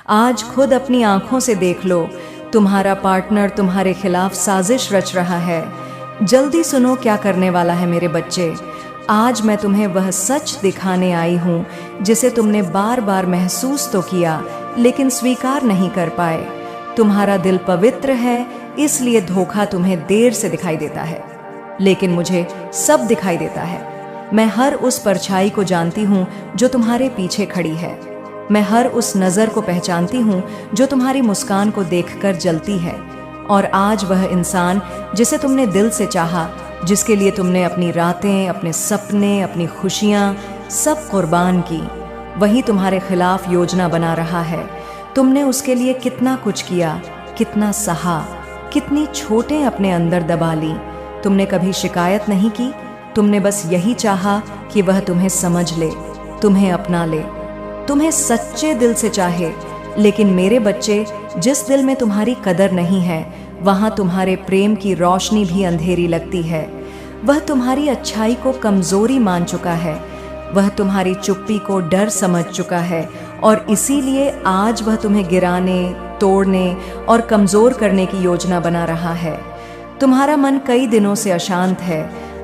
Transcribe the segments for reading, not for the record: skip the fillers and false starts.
आज खुद अपनी आंखों से देख लो, तुम्हारा पार्टनर तुम्हारे खिलाफ साजिश रच रहा है। जल्दी सुनो क्या करने वाला है मेरे बच्चे। आज मैं तुम्हें वह सच दिखाने आई हूँ जिसे तुमने बार बार महसूस तो किया लेकिन स्वीकार नहीं कर पाए। तुम्हारा दिल पवित्र है, इसलिए धोखा तुम्हें देर से दिखाई देता है, लेकिन मुझे सब दिखाई देता है। मैं हर उस परछाई को जानती हूँ जो तुम्हारे पीछे खड़ी है। मैं हर उस नज़र को पहचानती हूँ जो तुम्हारी मुस्कान को देखकर जलती है। और आज वह इंसान जिसे तुमने दिल से चाहा, जिसके लिए तुमने अपनी रातें, अपने सपने, अपनी खुशियाँ सब कुर्बान की, वही तुम्हारे खिलाफ योजना बना रहा है। तुमने उसके लिए कितना कुछ किया, कितना सहा, कितनी छोटें अपने अंदर दबा ली। तुमने कभी शिकायत नहीं की, तुमने बस यही चाहा कि वह तुम्हें समझ ले, तुम्हें अपना ले, तुम्हें सच्चे दिल से चाहे। लेकिन मेरे बच्चे, जिस दिल में तुम्हारी कदर नहीं है, वहाँ तुम्हारे प्रेम की रोशनी भी अंधेरी लगती है। वह तुम्हारी अच्छाई को कमजोरी मान चुका है, वह तुम्हारी चुप्पी को डर समझ चुका है, और इसीलिए आज वह तुम्हें गिराने, तोड़ने और कमजोर करने की योजना बना रहा है। तुम्हारा मन कई दिनों से अशांत है।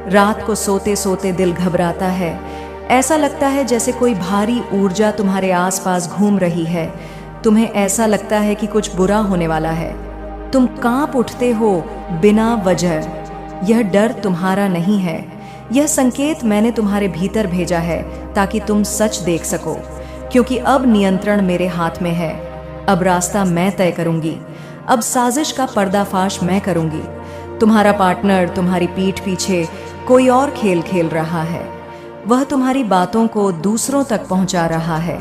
रात को सोते सोते दिल घबराता है। ऐसा लगता है जैसे कोई भारी ऊर्जा तुम्हारे आसपास घूम रही है। तुम्हें ऐसा लगता है कि कुछ बुरा होने वाला है। तुम कांप उठते हो बिना वजह। यह डर तुम्हारा नहीं है, यह संकेत मैंने तुम्हारे भीतर भेजा है ताकि तुम सच देख सको। क्योंकि अब नियंत्रण मेरे हाथ में है। अब रास्ता मैं तय करूंगी। अब साजिश का पर्दाफाश मैं करूंगी। तुम्हारा पार्टनर तुम्हारी पीठ पीछे कोई और खेल खेल रहा है। वह तुम्हारी बातों को दूसरों तक पहुंचा रहा है।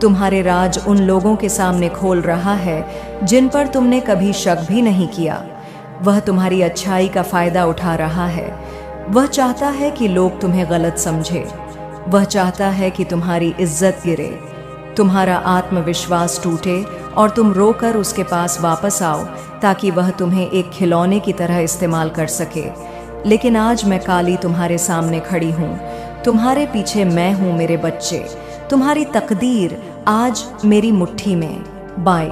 तुम्हारे राज उन लोगों के सामने खोल रहा है जिन पर तुमने कभी शक भी नहीं किया। वह तुम्हारी अच्छाई का फायदा उठा रहा है। वह चाहता है कि लोग तुम्हें गलत समझे। वह चाहता है कि तुम्हारी इज्जत गिरे, तुम्हारा आत्मविश्वास टूटे और तुम रोकर उसके पास वापस आओ ताकि वह तुम्हें एक खिलौने की तरह इस्तेमाल कर सके। लेकिन आज मैं काली तुम्हारे सामने खड़ी हूँ। तुम्हारे पीछे मैं हूँ मेरे बच्चे। तुम्हारी तकदीर आज मेरी मुट्ठी में। बाई,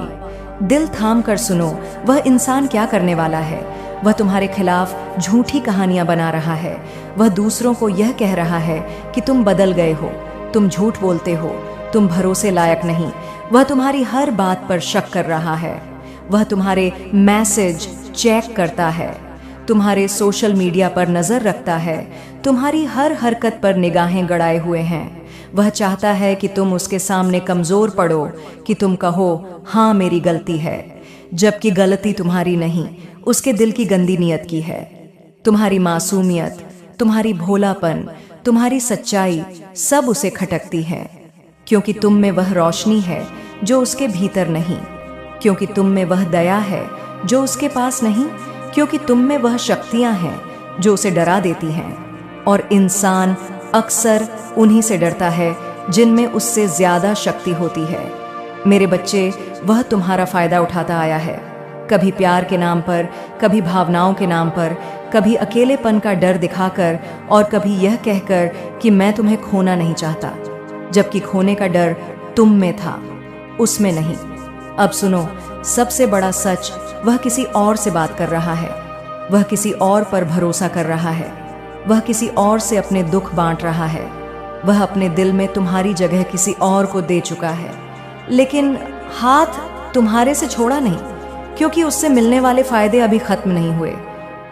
दिल थाम कर सुनो, वह इंसान क्या करने वाला है। वह तुम्हारे खिलाफ झूठी कहानियां बना रहा है। वह दूसरों को यह कह रहा है कि तुम बदल गए हो, तुम झूठ बोलते हो, तुम भरोसे लायक नहीं। वह तुम्हारी हर बात पर शक कर रहा है। वह तुम्हारे मैसेज चेक करता है, तुम्हारे सोशल मीडिया पर नजर रखता है, तुम्हारी हर हरकत पर निगाहें गड़ाए हुए हैं। वह चाहता है कि तुम उसके सामने कमजोर पड़ो, कि तुम कहो हाँ मेरी गलती है, जबकि गलती तुम्हारी नहीं, उसके दिल की गंदी नीयत की है। तुम्हारी मासूमियत, तुम्हारी भोलापन, तुम्हारी सच्चाई सब उसे खटकती है, क्योंकि तुम में वह रोशनी है जो उसके भीतर नहीं, क्योंकि तुम में वह दया है जो उसके पास नहीं, क्योंकि तुम में वह शक्तियां हैं जो उसे डरा देती हैं। और इंसान अक्सर उन्हीं से डरता है जिनमें उससे ज्यादा शक्ति होती है। मेरे बच्चे, वह तुम्हारा फायदा उठाता आया है, कभी प्यार के नाम पर, कभी भावनाओं के नाम पर, कभी अकेलेपन का डर दिखाकर, और कभी यह कहकर कि मैं तुम्हें खोना नहीं चाहता, जबकि खोने का डर तुम में था, उसमें नहीं। अब सुनो, सबसे बड़ा सच, वह किसी और से बात कर रहा है। वह किसी और पर भरोसा कर रहा है। वह किसी और से अपने दुख बांट रहा है। वह अपने दिल में तुम्हारी जगह किसी और को दे चुका है, लेकिन हाथ तुम्हारे से छोड़ा नहीं, क्योंकि उससे मिलने वाले फायदे अभी खत्म नहीं हुए।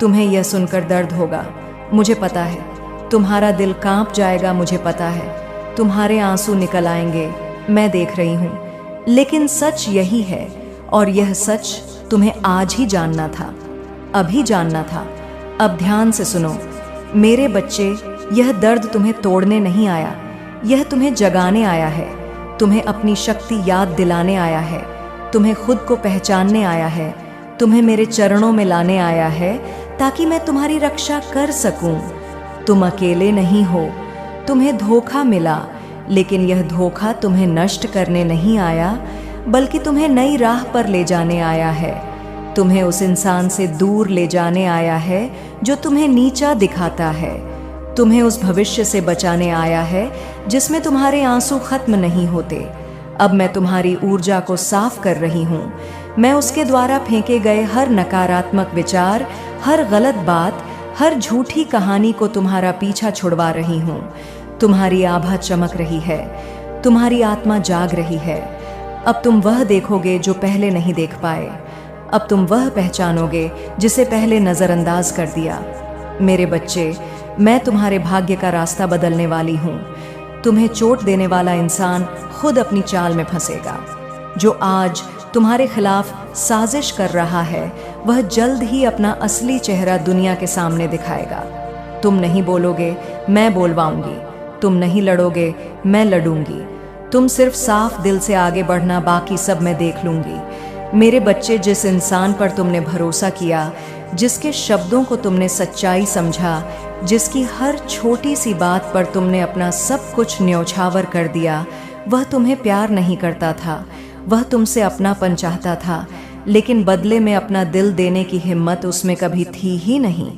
तुम्हें यह सुनकर दर्द होगा, मुझे पता है। तुम्हारा दिल कांप जाएगा, मुझे पता है। तुम्हारे आंसू निकल आएंगे, मैं देख रही हूँ। लेकिन सच यही है, और यह सच तुम्हें आज ही जानना था, अभी जानना था। अब ध्यान से सुनो मेरे बच्चे, यह दर्द तुम्हें तोड़ने नहीं आया, यह तुम्हें जगाने आया है। तुम्हें अपनी शक्ति याद दिलाने आया है, तुम्हें खुद को पहचानने आया है, तुम्हें मेरे चरणों में लाने आया है ताकि मैं तुम्हारी रक्षा कर सकूं। तुम अकेले नहीं हो। तुम्हें धोखा मिला, लेकिन यह धोखा तुम्हें नष्ट करने नहीं आया, बल्कि तुम्हें नई राह पर ले जाने आया है। तुम्हें उस इंसान से दूर ले जाने आया है जो तुम्हें नीचा दिखाता है। तुम्हें उस भविष्य से बचाने आया है जिसमें तुम्हारे आंसू खत्म नहीं होते। अब मैं तुम्हारी ऊर्जा को साफ कर रही हूँ। मैं उसके द्वारा फेंके गए हर नकारात्मक विचार, हर गलत बात, हर झूठी कहानी को तुम्हारा पीछा छुड़वा रही हूँ। तुम्हारी आभा चमक रही है, तुम्हारी आत्मा जाग रही है। अब तुम वह देखोगे जो पहले नहीं देख पाए। अब तुम वह पहचानोगे जिसे पहले नजरअंदाज कर दिया। मेरे बच्चे, मैं तुम्हारे भाग्य का रास्ता बदलने वाली हूँ। तुम्हें चोट देने वाला इंसान खुद अपनी चाल में फंसेगा। जो आज तुम्हारे खिलाफ साजिश कर रहा है, वह जल्द ही अपना असली चेहरा दुनिया के सामने दिखाएगा। तुम नहीं बोलोगे, मैं बोलवाऊंगी। तुम नहीं लड़ोगे, मैं लड़ूंगी। तुम सिर्फ साफ दिल से आगे बढ़ना, बाकी सब मैं देख लूंगी। मेरे बच्चे, जिस इंसान पर तुमने भरोसा किया, जिसके शब्दों को तुमने सच्चाई समझा, जिसकी हर छोटी सी बात पर तुमने अपना सब कुछ न्यौछावर कर दिया, वह तुम्हें प्यार नहीं करता था। वह तुमसे अपनापन चाहता था, लेकिन बदले में अपना दिल देने की हिम्मत उसमें कभी थी ही नहीं।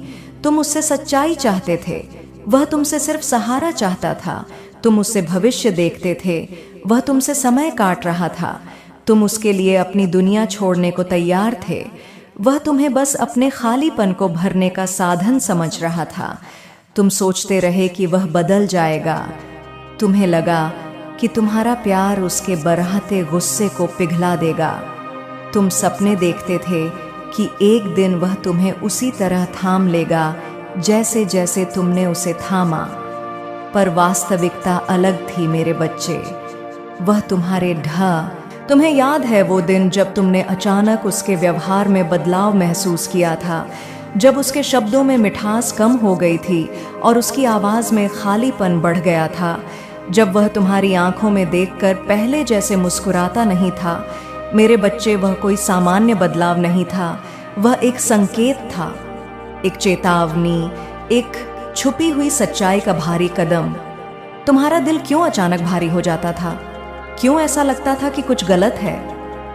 तुम उससे सच्चाई चाहते थे, वह तुमसे सिर्फ सहारा चाहता था। तुम उससे भविष्य देखते थे, वह तुमसे समय काट रहा था। तुम उसके लिए अपनी दुनिया छोड़ने को तैयार थे। वह तुम्हें बस अपने खालीपन को भरने का साधन समझ रहा था। तुम सोचते रहे कि वह बदल जाएगा। तुम्हें लगा कि तुम्हारा प्यार उसके बरहते गुस्से को पिघला देगा। तुम सपने देखते थे कि एक दिन वह तुम्हें उसी तरह थाम लेगा जैसे जैसे तुमने उसे थामा। पर वास्तविकता अलग थी मेरे बच्चे। वह तुम्हारे तुम्हें याद है वो दिन जब तुमने अचानक उसके व्यवहार में बदलाव महसूस किया था, जब उसके शब्दों में मिठास कम हो गई थी और उसकी आवाज़ में खालीपन बढ़ गया था, जब वह तुम्हारी आंखों में देखकर पहले जैसे मुस्कुराता नहीं था। मेरे बच्चे, वह कोई सामान्य बदलाव नहीं था, वह एक संकेत था, एक चेतावनी, एक छुपी हुई सच्चाई का भारी कदम। तुम्हारा दिल क्यों अचानक भारी हो जाता था? क्यों ऐसा लगता था कि कुछ गलत है?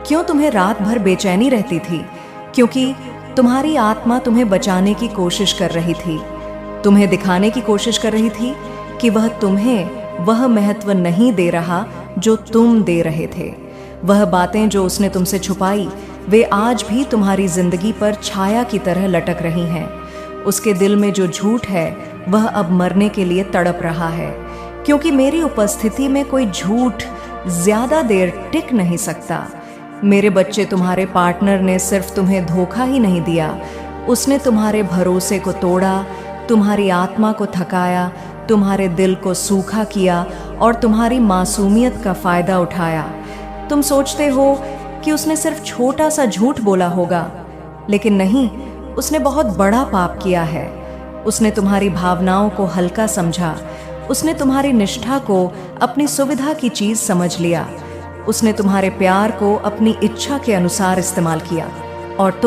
क्यों तुम्हें रात भर बेचैनी रहती थी? क्योंकि तुम्हारी आत्मा तुम्हें बचाने की कोशिश कर रही थी, तुम्हें दिखाने की कोशिश कर रही थी कि वह तुम्हें वह महत्व नहीं दे रहा जो तुम दे रहे थे। वह बातें जो उसने तुमसे छुपाई, वे आज भी तुम्हारी जिंदगी पर छाया की तरह लटक रही हैं। उसके दिल में जो झूठ है, वह अब मरने के लिए तड़प रहा है, क्योंकि मेरी उपस्थिति में कोई झूठ ज्यादा देर टिक नहीं सकता। मेरे बच्चे, तुम्हारे पार्टनर ने सिर्फ तुम्हें धोखा ही नहीं दिया, उसने तुम्हारे भरोसे को तोड़ा, तुम्हारी आत्मा को थकाया, तुम्हारे दिल को सूखा किया और तुम्हारी मासूमियत का फायदा उठाया। तुम सोचते हो कि उसने सिर्फ छोटा सा झूठ बोला होगा, लेकिन नहीं, उसने बहुत बड़ा पाप किया है। उसने तुम्हारी भावनाओं को हल्का समझा, उसने तुम्हारी निष्ठा को अपनी सुविधा की चीज समझ लिया, उसने तुम्हारे प्यार को अपनी इच्छा के अनुसार इस्तेमाल किया। और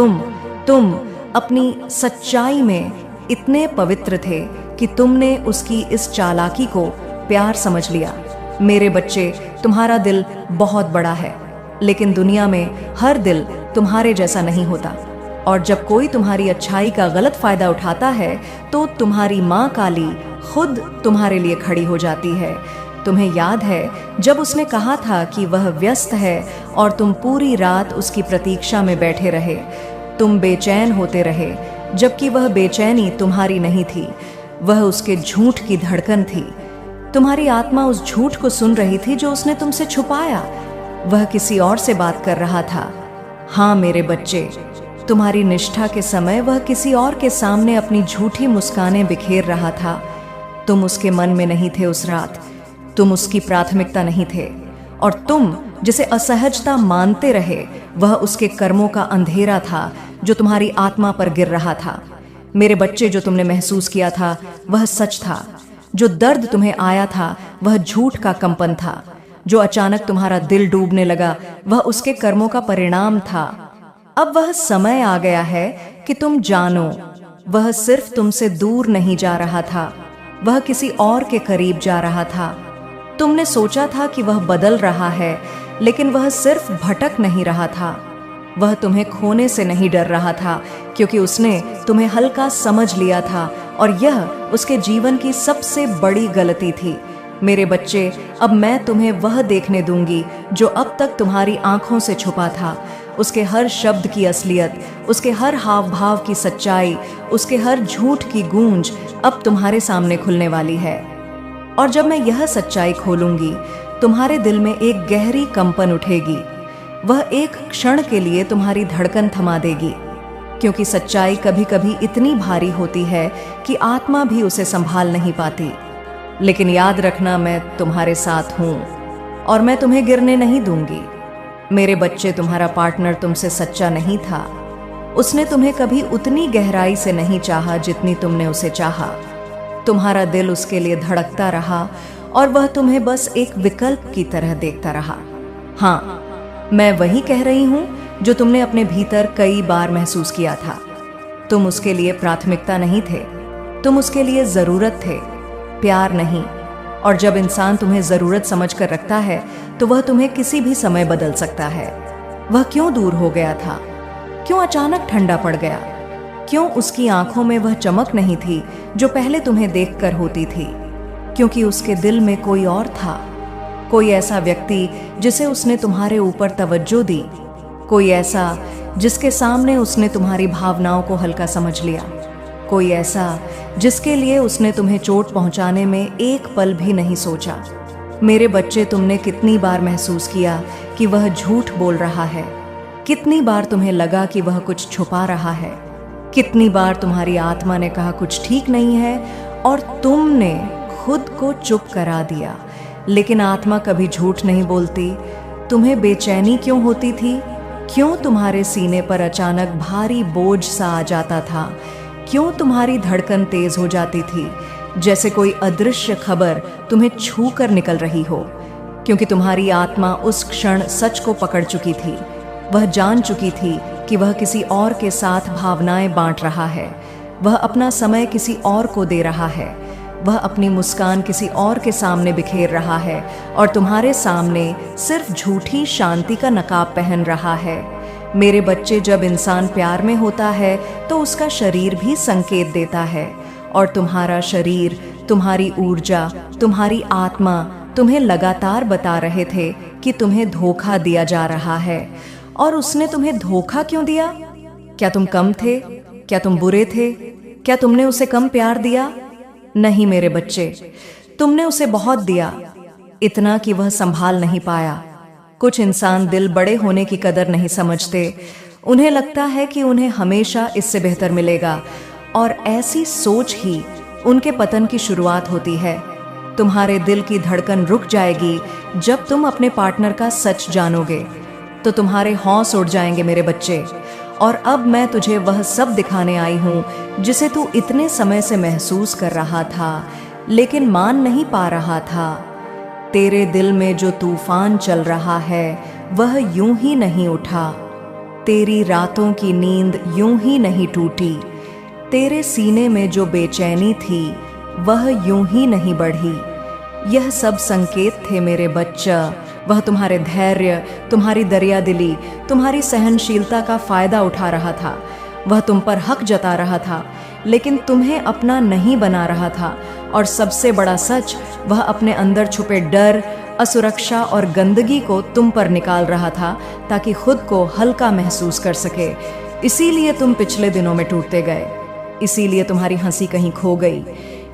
तुम अपनी सच्चाई में इतने पवित्र थे कि तुमने उसकी इस चालाकी को प्यार समझ लिया। मेरे बच्चे, तुम्हारा दिल बहुत बड़ा है, लेकिन दुनिया में हर दिल तुम्हारे जैसा नहीं होता। और जब कोई तुम्हारी अच्छाई का गलत फायदा उठाता है, तो तुम्हारी माँ काली खुद तुम्हारे लिए खड़ी हो जाती है। तुम्हें याद है जब उसने कहा था कि वह व्यस्त है और तुम पूरी रात उसकी प्रतीक्षा में बैठे रहे। तुम बेचैन होते रहे, जबकि वह बेचैनी तुम्हारी नहीं थी, वह उसके झूठ की धड़कन थी। तुम्हारी आत्मा उस झूठ को सुन रही थी जो उसने तुमसे छुपाया। वह किसी और से बात कर रहा था। हाँ मेरे बच्चे, तुम्हारी निष्ठा के समय वह किसी और के सामने अपनी झूठी मुस्कानें बिखेर रहा था। तुम उसके मन में नहीं थे उस रात, तुम उसकी प्राथमिकता नहीं थे, और तुम जिसे असहजता मानते रहे, वह उसके कर्मों का अंधेरा था जो तुम्हारी आत्मा पर गिर रहा था। मेरे बच्चे, जो तुमने महसूस किया था वह सच था। जो दर्द तुम्हें आया था वह झूठ का कंपन था। जो अचानक तुम्हारा दिल डूबने लगा, वह उसके कर्मों का परिणाम था। अब वह समय आ गया है कि तुम जानो, वह सिर्फ तुमसे दूर नहीं जा रहा था, वह किसी और के करीब जा रहा था। तुमने सोचा था कि वह बदल रहा है, लेकिन वह सिर्फ भटक नहीं रहा था। वह तुम्हें खोने से नहीं डर रहा था, क्योंकि उसने तुम्हें हल्का समझ लिया था, और यह उसके जीवन की सबसे बड़ी गलती थी। मेरे बच्चे, अब मैं तुम्हें वह देखने दूंगी जो अब तक तुम्हारी आंखों से छुपा था। उसके हर शब्द की असलियत, उसके हर हाव भाव की सच्चाई, उसके हर झूठ की गूंज अब तुम्हारे सामने खुलने वाली है। और जब मैं यह सच्चाई खोलूंगी, तुम्हारे दिल में एक गहरी कंपन उठेगी। वह एक क्षण के लिए तुम्हारी धड़कन थमा देगी, क्योंकि सच्चाई कभी कभी इतनी भारी होती है कि आत्मा भी उसे संभाल नहीं पाती। लेकिन याद रखना, मैं तुम्हारे साथ हूं और मैं तुम्हें गिरने नहीं दूंगी। मेरे बच्चे, तुम्हारा पार्टनर तुमसे सच्चा नहीं था। उसने तुम्हें कभी उतनी गहराई से नहीं चाहा जितनी तुमने उसे चाहा। तुम्हारा दिल उसके लिए धड़कता रहा और वह तुम्हें बस एक विकल्प की तरह देखता रहा। हाँ, मैं वही कह रही हूं जो तुमने अपने भीतर कई बार महसूस किया था। तुम उसके लिए प्राथमिकता नहीं थे, तुम उसके लिए जरूरत थे, प्यार नहीं। और जब इंसान तुम्हें जरूरत समझकर रखता है तो वह तुम्हें किसी भी समय बदल सकता है। वह क्यों दूर हो गया था? क्यों अचानक ठंडा पड़ गया? क्यों उसकी आंखों में वह चमक नहीं थी जो पहले तुम्हें देखकर होती थी? क्योंकि उसके दिल में कोई और था, कोई ऐसा व्यक्ति जिसे उसने तुम्हारे ऊपर तवज्जो दी, कोई ऐसा जिसके सामने उसने तुम्हारी भावनाओं को हल्का समझ लिया, कोई ऐसा जिसके लिए उसने तुम्हें चोट पहुंचाने में एक पल भी नहीं सोचा। मेरे बच्चे, तुमने कितनी बार महसूस किया कि वह झूठ बोल रहा है? कितनी बार तुम्हें लगा कि वह कुछ छुपा रहा है? कितनी बार तुम्हारी आत्मा ने कहा कुछ ठीक नहीं है और तुमने खुद को चुप करा दिया? लेकिन आत्मा कभी झूठ नहीं बोलती। तुम्हें बेचैनी क्यों होती थी? क्यों तुम्हारे सीने पर अचानक भारी बोझ सा आ जाता था? क्यों तुम्हारी धड़कन तेज हो जाती थी, जैसे कोई अदृश्य खबर तुम्हें छू कर निकल रही हो? क्योंकि तुम्हारी आत्मा उस क्षण सच को पकड़ चुकी थी। वह जान चुकी थी कि वह किसी और के साथ भावनाएं बांट रहा है, वह अपना समय किसी और को दे रहा है, वह अपनी मुस्कान किसी और के सामने बिखेर रहा है और तुम्हारे सामने सिर्फ झूठी शांति का नकाब पहन रहा है। मेरे बच्चे, जब इंसान प्यार में होता है तो उसका शरीर भी संकेत देता है, और तुम्हारा शरीर, तुम्हारी ऊर्जा, तुम्हारी आत्मा तुम्हें लगातार बता रहे थे कि तुम्हें धोखा दिया जा रहा है। और उसने तुम्हें धोखा क्यों दिया? क्या तुम कम थे? क्या तुम बुरे थे? क्या तुमने उसे कम प्यार दिया? नहीं मेरे बच्चे, तुमने उसे बहुत दिया, इतना कि वह संभाल नहीं पाया। कुछ इंसान दिल बड़े होने की कदर नहीं समझते। उन्हें लगता है कि उन्हें हमेशा इससे बेहतर मिलेगा, और ऐसी सोच ही उनके पतन की शुरुआत होती है। तुम्हारे दिल की धड़कन रुक जाएगी जब तुम अपने पार्टनर का सच जानोगे, तो तुम्हारे हौस उड़ जाएंगे मेरे बच्चे। और अब मैं तुझे वह सब दिखाने आई हूं जिसे तू इतने समय से महसूस कर रहा था, लेकिन मान नहीं पा रहा था। तेरे दिल में जो तूफान चल रहा है वह यूं ही नहीं उठा। तेरी रातों की नींद यूं ही नहीं टूटी। तेरे सीने में जो बेचैनी थी वह यूं ही नहीं बढ़ी। यह सब संकेत थे मेरे बच्चा। वह तुम्हारे धैर्य, तुम्हारी दरियादिली, तुम्हारी सहनशीलता का फायदा उठा रहा था। वह तुम पर हक जता रहा था, लेकिन तुम्हें अपना नहीं बना रहा था। और सबसे बड़ा सच, वह अपने अंदर छुपे डर, असुरक्षा और गंदगी को तुम पर निकाल रहा था, ताकि खुद को हल्का महसूस कर सके। इसीलिए तुम पिछले दिनों में टूटते गए, इसीलिए तुम्हारी हंसी कहीं खो गई,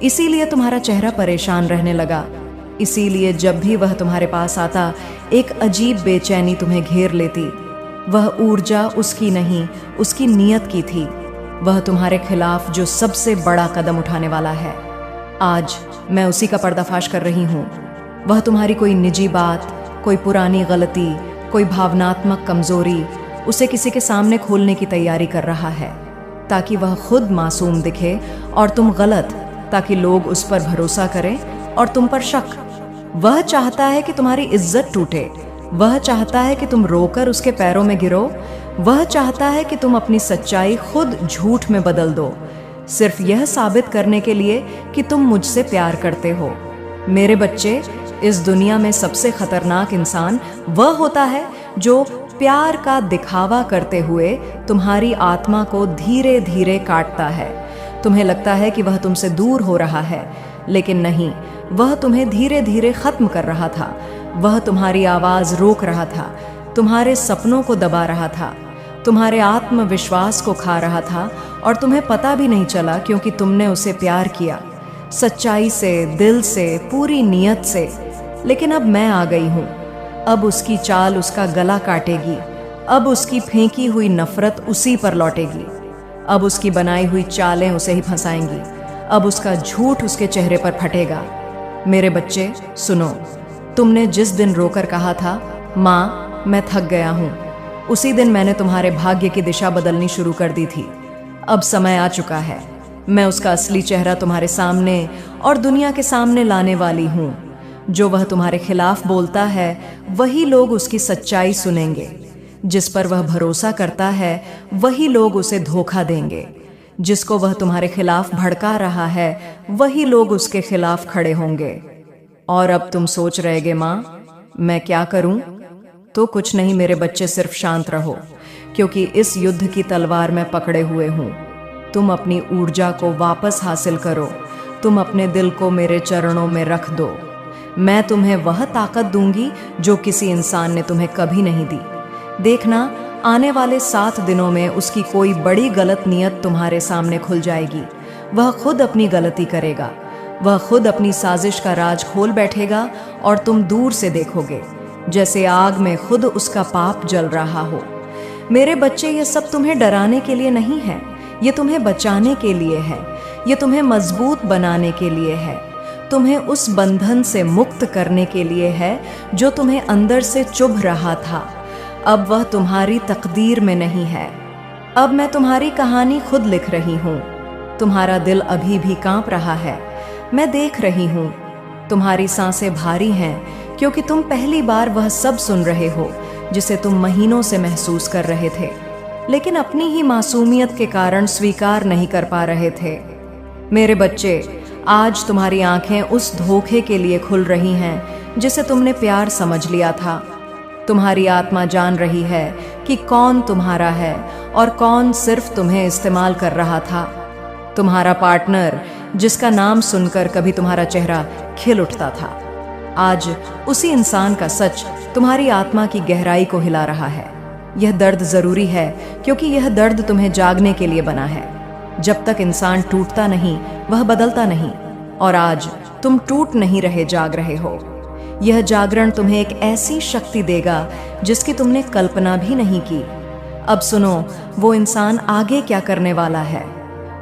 इसीलिए तुम्हारा चेहरा परेशान रहने लगा, इसीलिए जब भी वह तुम्हारे पास आता एक अजीब बेचैनी तुम्हें घेर लेती। वह ऊर्जा उसकी नहीं, उसकी नियत की थी। वह तुम्हारे खिलाफ जो सबसे बड़ा कदम उठाने वाला है, आज मैं उसी का पर्दाफाश कर रही हूँ। वह तुम्हारी कोई निजी बात, कोई पुरानी गलती, कोई भावनात्मक कमजोरी उसे किसी के सामने खोलने की तैयारी कर रहा है, ताकि वह खुद मासूम दिखे और तुम गलत, ताकि लोग उस पर भरोसा करें और तुम पर शक। वह चाहता है कि तुम्हारी इज्जत टूटे। वह चाहता है कि तुम रोकर उसके पैरों में गिरो। वह चाहता है कि तुम अपनी सच्चाई खुद झूठ में बदल दो, सिर्फ यह साबित करने के लिए कि तुम मुझसे प्यार करते हो। मेरे बच्चे, इस दुनिया में सबसे खतरनाक इंसान वह होता है जो प्यार का दिखावा करते हुए तुम्हारी आत्मा को धीरे धीरे काटता है। तुम्हें लगता है कि वह तुमसे दूर हो रहा है, लेकिन नहीं, वह तुम्हें धीरे धीरे खत्म कर रहा था। वह तुम्हारी आवाज रोक रहा था, तुम्हारे सपनों को दबा रहा था, तुम्हारे आत्मविश्वास को खा रहा था, और तुम्हें पता भी नहीं चला क्योंकि तुमने उसे प्यार किया, सच्चाई से, दिल से, पूरी नीयत से। लेकिन अब मैं आ गई हूँ। अब उसकी चाल उसका गला काटेगी, अब उसकी फेंकी हुई नफरत उसी पर लौटेगी, अब उसकी बनाई हुई चालें उसे ही फंसाएंगी, अब उसका झूठ उसके चेहरे पर फटेगा। मेरे बच्चे सुनो, तुमने जिस दिन रोकर कहा था, माँ मैं थक गया हूँ, उसी दिन मैंने तुम्हारे भाग्य की दिशा बदलनी शुरू कर दी थी। अब समय आ चुका है, मैं उसका असली चेहरा तुम्हारे सामने और दुनिया के सामने लाने वाली हूँ। जो वह तुम्हारे खिलाफ बोलता है, वही लोग उसकी सच्चाई सुनेंगे। जिस पर वह भरोसा करता है, वही लोग उसे धोखा देंगे। जिसको वह तुम्हारे खिलाफ भड़का रहा है, वही लोग उसके खिलाफ खड़े होंगे। और अब तुम सोच रहेगे, माँ मैं क्या करूं? तो कुछ नहीं मेरे बच्चे, सिर्फ शांत रहो, क्योंकि इस युद्ध की तलवार मैं पकड़े हुए हूं। तुम अपनी ऊर्जा को वापस हासिल करो, तुम अपने दिल को मेरे चरणों में रख दो। मैं तुम्हें वह ताकत दूंगी जो किसी इंसान ने तुम्हें कभी नहीं दी। देखना, आने वाले 7 दिनों में उसकी कोई बड़ी गलत नीयत तुम्हारे सामने खुल जाएगी। वह खुद अपनी गलती करेगा, वह खुद अपनी साजिश का राज खोल बैठेगा, और तुम दूर से देखोगे जैसे आग में खुद उसका पाप जल रहा हो। मेरे बच्चे, ये सब तुम्हें डराने के लिए नहीं है, ये तुम्हें बचाने के लिए है, ये तुम्हें मजबूत बनाने के लिए है, तुम्हें उस बंधन से मुक्त करने के लिए है जो तुम्हें अंदर से चुभ रहा था। अब वह तुम्हारी तकदीर में नहीं है। अब मैं तुम्हारी कहानी खुद लिख रही हूँ। तुम्हारा दिल अभी भी कांप रहा है, मैं देख रही हूँ। तुम्हारी सांसें भारी हैं क्योंकि तुम पहली बार वह सब सुन रहे हो जिसे तुम महीनों से महसूस कर रहे थे, लेकिन अपनी ही मासूमियत के कारण स्वीकार नहीं कर पा रहे थे। मेरे बच्चे, आज तुम्हारी आंखें उस धोखे के लिए खुल रही हैं जिसे तुमने प्यार समझ लिया था। तुम्हारी आत्मा जान रही है कि कौन तुम्हारा है और कौन सिर्फ तुम्हें इस्तेमाल कर रहा था। तुम्हारा पार्टनर, जिसका नाम सुनकर कभी तुम्हारा चेहरा खिल उठता था, आज उसी इंसान का सच तुम्हारी आत्मा की गहराई को हिला रहा है। यह दर्द जरूरी है क्योंकि यह दर्द तुम्हें जागने के लिए बना है। जब तक इंसान टूटता नहीं, वह बदलता नहीं, और आज तुम टूट नहीं रहे, जाग रहे हो। यह जागरण तुम्हें एक ऐसी शक्ति देगा जिसकी तुमने कल्पना भी नहीं की। अब सुनो, वो इंसान आगे क्या करने वाला है।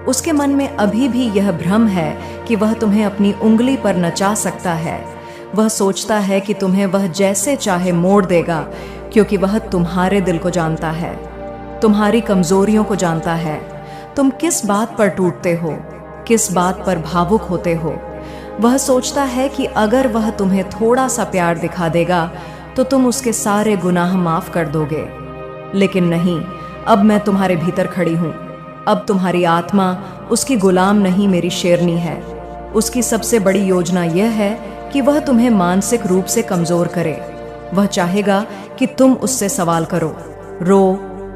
उसके मन में अभी भी यह भ्रम है कि वह तुम्हें अपनी उंगली पर नचा सकता है। वह सोचता है कि तुम्हें वह जैसे चाहे मोड़ देगा, क्योंकि वह तुम्हारे दिल को जानता है, तुम्हारी कमजोरियों को जानता है। तुम किस बात पर टूटते हो, किस बात पर भावुक होते हो। वह सोचता है कि अगर वह तुम्हें थोड़ा सा प्यार दिखा देगा तो तुम उसके सारे गुनाह माफ कर दोगे। लेकिन नहीं, अब मैं तुम्हारे भीतर खड़ी हूँ। अब तुम्हारी आत्मा उसकी गुलाम नहीं, मेरी शेरनी है। उसकी सबसे बड़ी योजना यह है कि वह तुम्हें मानसिक रूप से कमजोर करे। वह चाहेगा कि तुम उससे सवाल करो, रो,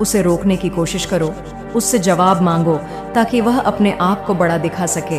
उसे रोकने की कोशिश करो, उससे जवाब मांगो, ताकि वह अपने आप को बड़ा दिखा सके।